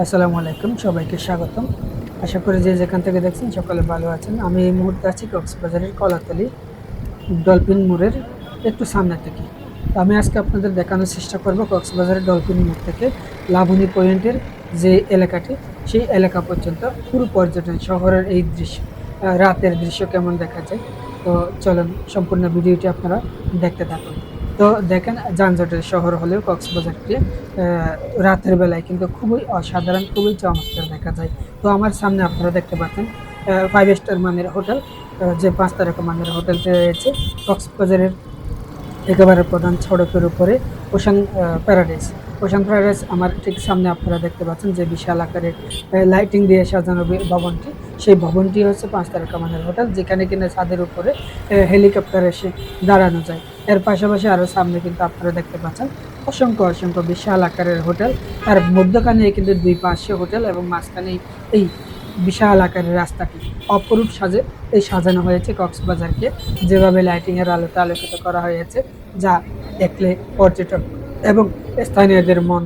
আসসালামু আলাইকুম, সবাইকে স্বাগতম। আশা করি যে যেখান থেকে দেখছেন সকলে ভালো আছেন। আমি এই মুহূর্তে আছি কক্সবাজারের কলাতলী ডলফিন মোড়ের একটু সামনে থেকে। তো আমি আজকে আপনাদের দেখানোর চেষ্টা করব কক্সবাজারের ডলফিন মোড় থেকে লাবণী পয়েন্টের যে এলাকাটি, সেই এলাকা পর্যন্ত পুরো পর্যটন শহরের এই দৃশ্য, রাতের দৃশ্য কেমন দেখা যায়। তো চলুন সম্পূর্ণ ভিডিওটি আপনারা দেখতে থাকুন। তো দেখেন, যানজটের শহর হলেও কক্সবাজারটি রাতের বেলায় কিন্তু খুবই অসাধারণ, খুবই চমৎকার দেখা যায়। তো আমার সামনে আপনারা দেখতে পাচ্ছেন 5 স্টার মানের হোটেল, যে 5 তারকা মানের হোটেলটি রয়েছে কক্সবাজারের একেবারে প্রধান সড়কের উপরে। ওশান প্যারাডাইস ওশান প্যারাডাইস আমার ঠিক সামনে আপনারা দেখতে পাচ্ছেন যে বিশাল আকারের লাইটিং দিয়ে সাজানো ভবনটি। সেই ভবনটি হচ্ছে 5 তারকা মানের হোটেল, যেখানে কিনা ছাদের উপরে হেলিকপ্টার এসে দাঁড়ানো যায়। এর পাশাপাশি আরও সামনে কিন্তু আপনারা দেখতে পাচ্ছেন অসংখ্য অসংখ্য বিশাল আকারের হোটেল। তার মধ্যখানে কিন্তু দুই পাশে হোটেল এবং মাঝখানে এই বিশাল আকারের রাস্তাটি অপরূপ এই সাজানো হয়েছে কক্সবাজারকে। যেভাবে লাইটিংয়ের আলোতে আলোকিত করা হয়েছে, যা দেখলে পর্যটক এবং স্থানীয়দের মন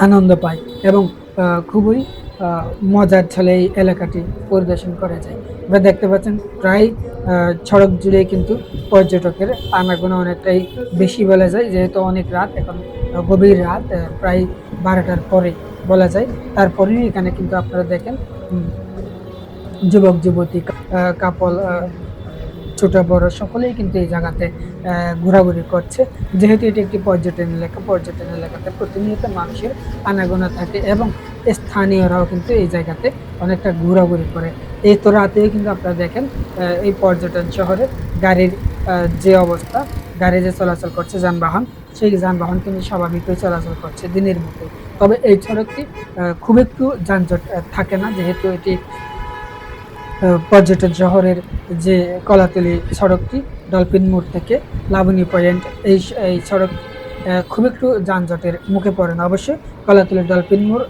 আনন্দ পায় এবং খুবই মজার ছলে এই এলাকাটি পরিদর্শন করা যায়। আপনারা দেখতে পাচ্ছেন প্রায় সড়ক জুড়ে কিন্তু পর্যটকের আনাগোনা অনেকটাই বেশি বলা যায়, যেহেতু অনেক রাত, এখন গভীর রাত, প্রায় 12টার পরে বলা যায়। তারপরেই এখানে কিন্তু আপনারা দেখেন যুবক যুবতী, কাপল, ছোট বড় সকলেই কিন্তু এই জায়গাতে ঘোরাঘুরি করছে। যেহেতু এটি একটি পর্যটন এলাকাতে প্রতিনিয়ত মানুষের আনাগোনা থাকে এবং স্থানীয়রাও কিন্তু এই জায়গাতে অনেকটা ঘোরাঘুরি করে। এই তো রাতেও কিন্তু আপনারা দেখেন এই পর্যটন শহরে গাড়ির যে অবস্থা, গাড়ি যে চলাচল করছে যানবাহন, সেই যানবাহন কিন্তু স্বাভাবিকই চলাচল করছে দিনের মতোই। তবে এই সড়কটি খুব একটু যানজট থাকে না, যেহেতু এটি পর্যটন শহরের যে কলাতলী সড়কটি ডলফিন মোড় থেকে লাবণী পয়েন্ট, এই সড়ক খুব একটু যানজটের মুখে পড়ে না। অবশ্যই কলাতলী ডলফিন মোড়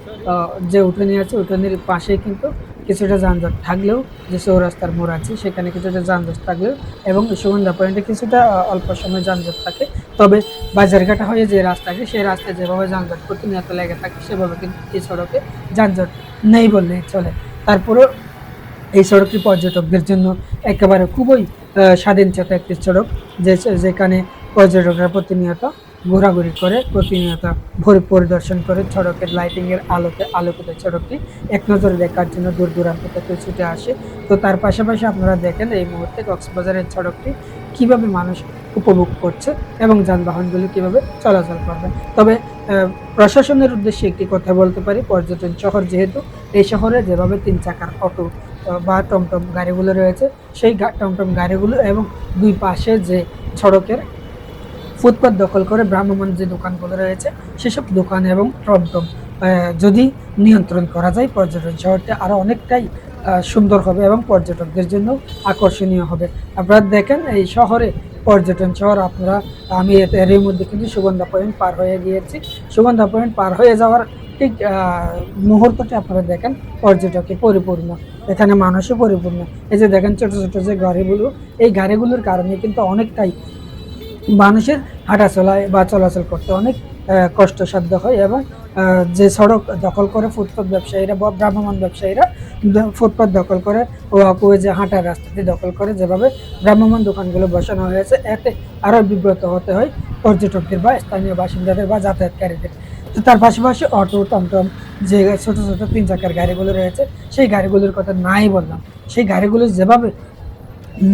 যে উঠানি আছে, উঠানির পাশে কিন্তু কিছুটা যানজট থাকলেও, যে চৌরাস্তার মোড় আছে সেখানে কিছুটা যানজট থাকলেও এবং সুগন্ধা পয়েন্টে কিছুটা অল্প সময় যানজট থাকে। তবে বাজারঘাটা হয়ে যে রাস্তাটি, সেই রাস্তায় যেভাবে যানজট প্রতিনিয়ত লেগে থাকে, সেভাবে কিন্তু এই সড়কে যানজট নেই বললেই চলে। তারপরেও এই সড়কটি পর্যটকদের জন্য একেবারে খুবই স্বাধীনচেতা একটি সড়ক, যেখানে পর্যটকরা প্রতিনিয়ত ঘোরাঘুরি করে, প্রতিনিয়ত পরিদর্শন করে। সড়কের লাইটিংয়ের আলোতে আলোকিত সড়কটি এক নজরে দেখার জন্য দূর দূরান্ত থেকে ছুটে আসে। তো তার পাশাপাশি আপনারা দেখেন এই মুহূর্তে কক্সবাজারের সড়কটি কিভাবে মানুষ উপভোগ করছে এবং যানবাহনগুলি কিভাবে চলাচল করবে। তবে প্রশাসনের উদ্দেশ্যে একটি কথা বলতে পারি, পর্যটন শহর যেহেতু, এই শহরে যেভাবে 3 চাকার অটো বা টমটম গাড়িগুলো রয়েছে, সেই টমটম গাড়িগুলো এবং দুই পাশে যে সড়কের ফুটপাত দখল করে ভ্রাম্যমাণ যে দোকানগুলো রয়েছে, সেসব দোকান এবং টমটম যদি নিয়ন্ত্রণ করা যায়, পর্যটন শহরটি আরও অনেকটাই সুন্দর হবে এবং পর্যটকদের জন্য আকর্ষণীয় হবে। আপনারা দেখেন এই শহরে পর্যটন শহর, আমি এর মধ্যে কিন্তু সুগন্ধা পয়েন্ট পার হয়ে গিয়েছি। সুগন্ধা পয়েন্ট পার হয়ে যাওয়ার ঠিক মুহূর্তটি আপনারা দেখেন পর্যটকে পরিপূর্ণ, এখানে মানুষও পরিপূর্ণ। এই যে দেখেন ছোট ছোট যে গাড়িগুলো, এই গাড়িগুলোর কারণে কিন্তু অনেকটাই মানুষের হাঁটা চলায় বা চলাচল করতে অনেক কষ্টসাধ্য হয় এবং যে সড়ক দখল করে ফুটপাত ব্যবসায়ীরা বা ভ্রাম্যমাণ ব্যবসায়ীরা ফুটপাত দখল করে, ওয়াকওয়ে যে হাঁটার রাস্তাটি দখল করে, যেভাবে ভ্রাম্যমাণ দোকানগুলো বসানো হয়েছে, এতে আরও বিব্রত হতে হয় পর্যটকদের বা স্থানীয় বাসিন্দাদের বা যাতায়াতকারীদের। তো তার পাশাপাশি অটো, টমটম, যে ছোট ছোট 3 চাকার গাড়িগুলো রয়েছে, সেই গাড়িগুলোর কথা নাই বললাম। সেই গাড়িগুলো যেভাবে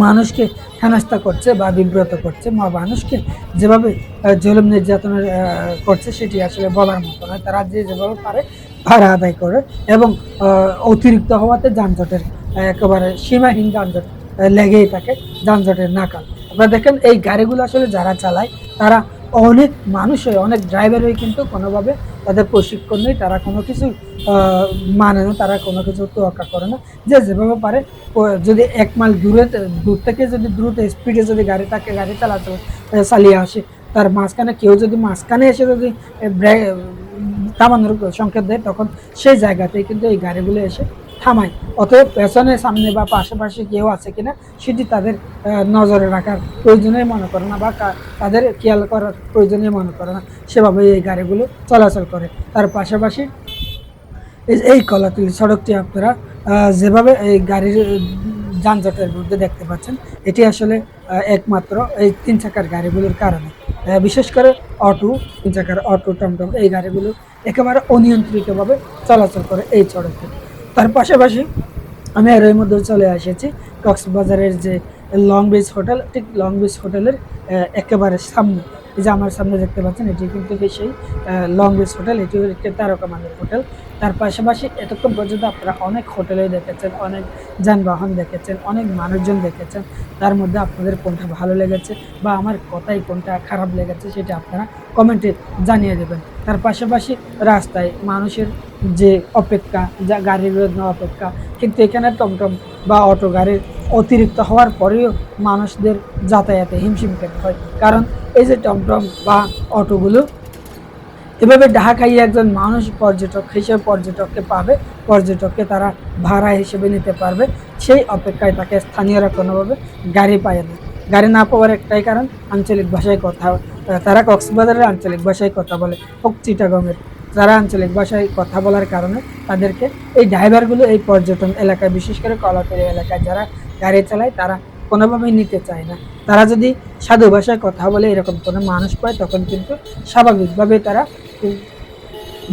মানুষকে হেনস্থা করছে বা বিব্রত করছে, মানুষকে যেভাবে জুলুম নির্যাতনের করছে, সেটি আসলে বলার মতো নয়। তারা যেভাবে পারে ভাড়া আদায় করে এবং অতিরিক্ত হওয়াতে যানজটের একেবারে সীমাহীন যানজট লেগেই থাকে, যানজটের নাকাল। আপনারা দেখেন এই গাড়িগুলো আসলে যারা চালায়, তারা অনেক মানুষই, অনেক ড্রাইভারই কিন্তু কোনোভাবে তাদের প্রশিক্ষণ নেই, তারা কোনো কিছু মানে না, তারা কোনো কিছু তোয়াক্কা করে না। যে যেভাবে পারে, যদি 1 মাইল দূর থেকে যদি দ্রুত স্পিডে যদি গাড়ি চালিয়ে আসে, তার মাঝখানে কেউ যদি মাঝখানে এসে যদি থামানোর সংকেত দেয়, তখন সেই জায়গাতেই কিন্তু এই গাড়িগুলো এসে থামায়। অতএব পেছনে, সামনে বা পাশাপাশি কেউ আছে কিনা সেটি তাদের নজরে রাখার প্রয়োজনীয় মনে করে না বা তাদের খেয়াল করার প্রয়োজনীয় মনে করে না, সেভাবে এই গাড়িগুলো চলাচল করে। তার পাশাপাশি এই কলাতলি সড়কটি আপনারা যেভাবে এই গাড়ির যানজটের মধ্যে দেখতে পাচ্ছেন, এটি আসলে একমাত্র এই ৩ চাকার গাড়িগুলোর কারণে। বিশেষ করে অটো, ৩ চাকার অটো, টমটম এই গাড়িগুলো একেবারে অনিয়ন্ত্রিতভাবে চলাচল করে এই সড়কে। তার পাশাপাশি আমি এরই মধ্যে চলে এসেছি কক্সবাজারের যে লং বিচ হোটেল, ঠিক লং বিচ হোটেলের একেবারে সামনে। এই যে আমার সামনে দেখতে পাচ্ছেন, এটি কিন্তু সেই লং বিচ হোটেল। এটি একটি তারকা মানের হোটেল। তার পাশাপাশি এতক্ষণ পর্যন্ত আপনারা অনেক হোটেলে দেখেছেন, অনেক যানবাহন দেখেছেন, অনেক মানুষজন দেখেছেন। তার মধ্যে আপনাদের কোনটা ভালো লেগেছে বা আমার কথাই কোনটা খারাপ লেগেছে সেটা আপনারা কমেন্টে জানিয়ে দেবেন। তার পাশাপাশি রাস্তায় মানুষের যে অপেক্ষা, যা গাড়ির জন্য অপেক্ষা, কিন্তু এখানে টমটম বা অটো গাড়ির অতিরিক্ত হওয়ার পরেও মানুষদের যাতায়াতে হিমশিম খেতে হয়। কারণ এই যে টমটম বা অটোগুলো এভাবে ঢাকায় একজন মানুষ পর্যটক হিসেবে পর্যটককে পাবে, পর্যটককে তারা ভাড়া হিসেবে নিতে পারবে, সেই অপেক্ষায় তাকে স্থানীয়রা কোনোভাবে গাড়ি পায় না। গাড়ি না পাওয়ার একটাই কারণ, আঞ্চলিক ভাষায় কথা, তারা কক্সবাজারের আঞ্চলিক ভাষায় কথা বলে, হোক চিটাগংয়ের, যারা আঞ্চলিক ভাষায় কথা বলার কারণে তাদেরকে এই ড্রাইভারগুলো এই পর্যটন এলাকায়, বিশেষ করে কলাতলী এলাকায় যারা গাড়ি চালায় তারা কোনোভাবেই নিতে চায় না। তারা যদি সাধু ভাষায় কথা বলে এরকম কোনো মানুষ পায়, তখন কিন্তু স্বাভাবিকভাবে তারা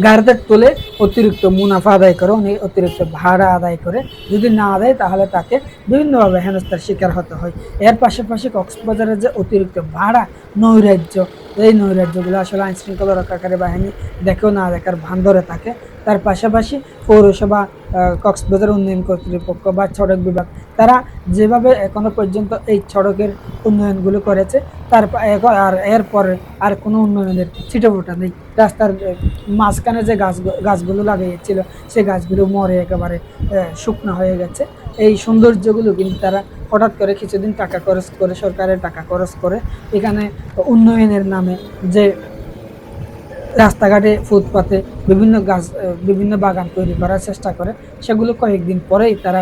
গাড়িতে তুলে অতিরিক্ত মুনাফা আদায় করে, অতিরিক্ত ভাড়া আদায় করে। যদি না দেয় তাহলে তাকে বিভিন্নভাবে হেনস্থার শিকার হতে হয়। এর পাশাপাশি কক্সবাজারের যে অতিরিক্ত ভাড়া, নৈরাজ্য, এই নৈরাজ্যগুলো আসলে আইন শৃঙ্খলা রক্ষাকারী বাহিনী দেখেও না দেখার ভান ধরে থাকে। তার পাশাপাশি পৌরসভা, কক্সবাজার উন্নয়ন কর্তৃপক্ষ বা সড়ক বিভাগ, তারা যেভাবে এখনো পর্যন্ত এই সড়কের উন্নয়নগুলো করেছে, আর এরপরে আর কোনো উন্নয়নের ছিটেফোঁটা নেই। রাস্তার মাঝখানে যে গাছগুলো লাগিয়েছিল, সেই গাছগুলো মরে একেবারে শুকনো হয়ে গেছে। এই সৌন্দর্যগুলো কিন্তু তারা হঠাৎ করে কিছুদিন টাকা খরচ করে, সরকারের টাকা খরচ করে এখানে উন্নয়নের নামে যে রাস্তাঘাটে, ফুটপাতে বিভিন্ন গাছ, বিভিন্ন বাগান তৈরি করার চেষ্টা করে, সেগুলো কয়েকদিন পরেই তারা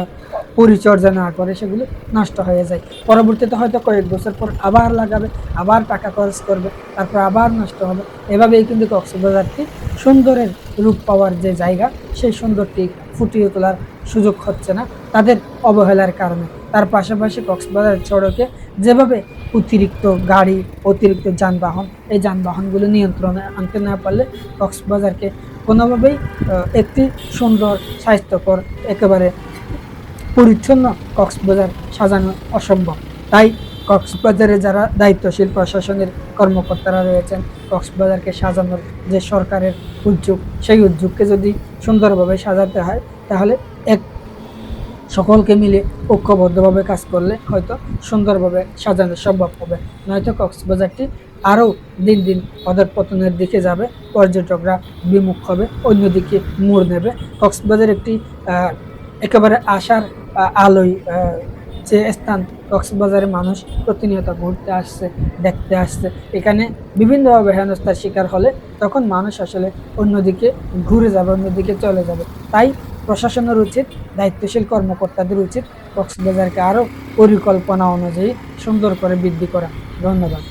পরিচর্যা না করে সেগুলো নষ্ট হয়ে যায়। পরবর্তীতে হয়তো কয়েক বছর পর আবার লাগাবে, আবার টাকা খরচ করবে, তারপর আবার নষ্ট হবে। এভাবেই কিন্তু কক্সবাজারটি সুন্দরের রূপ পাওয়ার যে জায়গা, সেই সুন্দরটি ফুটিয়ে তোলার সুযোগ হচ্ছে না তাদের অবহেলার কারণে। তার পাশাপাশি কক্সবাজার সড়কে যেভাবে অতিরিক্ত গাড়ি, অতিরিক্ত যানবাহন, এই যানবাহনগুলো নিয়ন্ত্রণে আনতে না পারলে কক্সবাজারকে কোনোভাবেই একটি সুন্দর, স্বাস্থ্যকর, একেবারে পরিচ্ছন্ন কক্সবাজার সাজানো অসম্ভব। তাই কক্সবাজারে যারা দায়িত্বশীল প্রশাসনের কর্মকর্তারা রয়েছেন, কক্সবাজারকে সাজানোর যে সরকারের উদ্যোগ, সেই উদ্যোগকে যদি সুন্দরভাবে সাজাতে হয়, তাহলে এক সকলকে মিলে ঐক্যবদ্ধভাবে কাজ করলে হয়তো সুন্দরভাবে সাজানো সম্ভব হবে। নয়তো কক্সবাজারটি আরও দিন দিন অধঃপতনের দিকে যাবে, পর্যটকরা বিমুখ হবে, অন্যদিকে মোড় নেবে। কক্সবাজার একটি একেবারে আশার আলোয় যে স্থান, কক্সবাজারে মানুষ প্রতিনিয়ত ঘুরতে আসছে, দেখতে আসছে। এখানে বিভিন্নভাবে হেনস্থার শিকার হলে তখন মানুষ আসলে অন্যদিকে ঘুরে যাবে, অন্যদিকে চলে যাবে। তাই প্রশাসনের উচিত, দায়িত্বশীল কর্মকর্তাদের উচিত কক্সবাজারকে আরও পরিকল্পনা অনুযায়ী সুন্দর করে বৃদ্ধি করা। ধন্যবাদ।